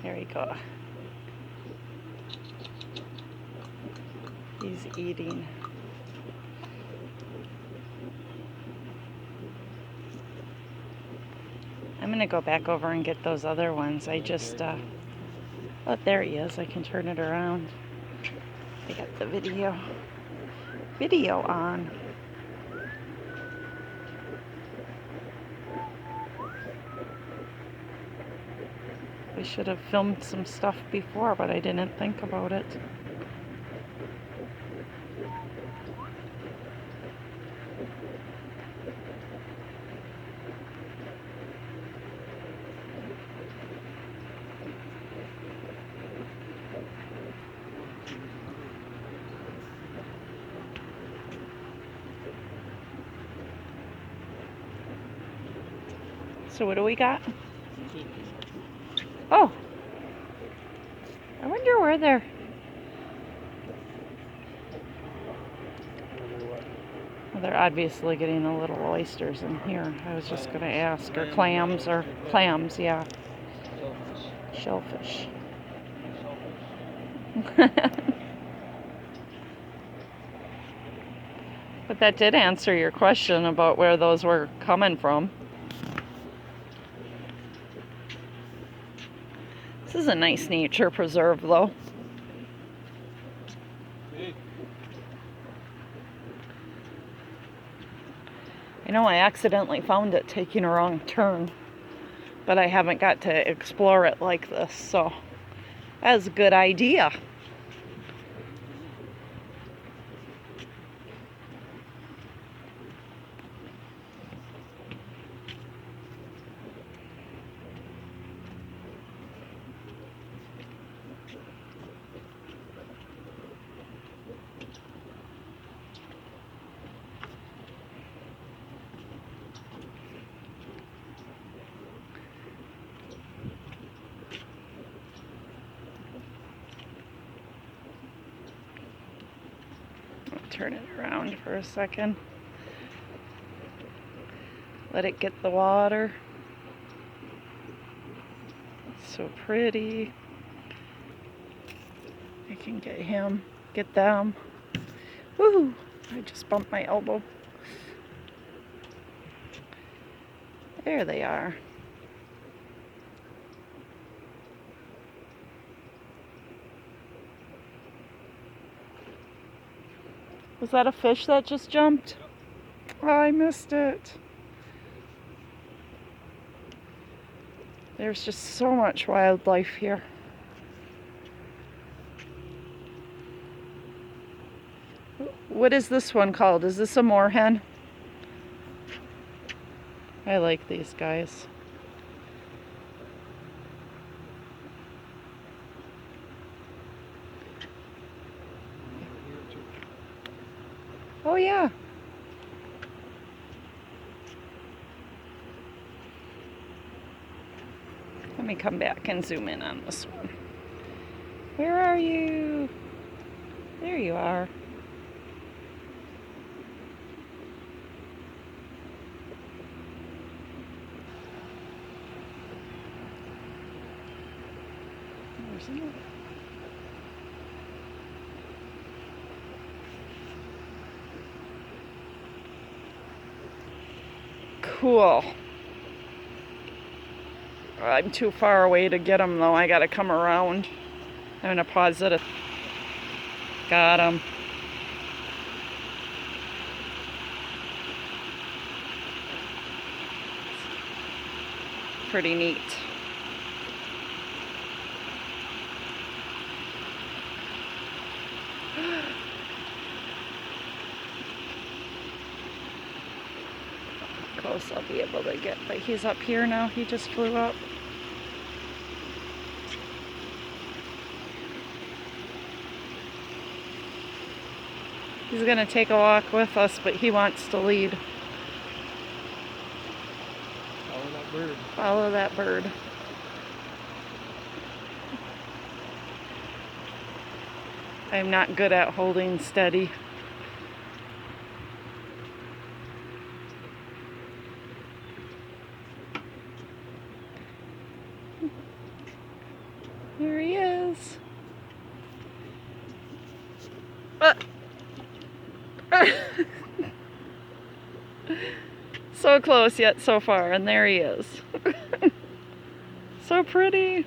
There you go. He's eating. I'm gonna go back over and get those other ones. I just, oh, there he is. I can turn it around. I got the video on. I should have filmed some stuff before, but I didn't think about it. So what do we got? Oh, I wonder where they're. Well, they're obviously getting the little oysters in here. I was just gonna ask, or clams, yeah. Shellfish. But that did answer your question about where those were coming from. This is a nice nature preserve, though. I know I accidentally found it taking a wrong turn, but I haven't got to explore it like this, so that's a good idea. Turn it around for a second. Let it get the water. It's so pretty. I can get him, get them. Woohoo! I just bumped my elbow. There they are. Was that a fish that just jumped? Oh, I missed it. There's just so much wildlife here. What is this one called? Is this a moorhen? I like these guys. Oh yeah. Let me come back and zoom in on this one. Where are you? There you are. There's another. Cool. I'm too far away to get them, though. I gotta come around. I'm gonna pause it. Got him. Pretty neat. Close I'll be able to get, but he's up here now. He just flew up. He's gonna take a walk with us, but he wants to lead. Follow that bird. Follow that bird. I'm not good at holding steady. Here he is. Uh. So close yet so far, and there he is. So pretty.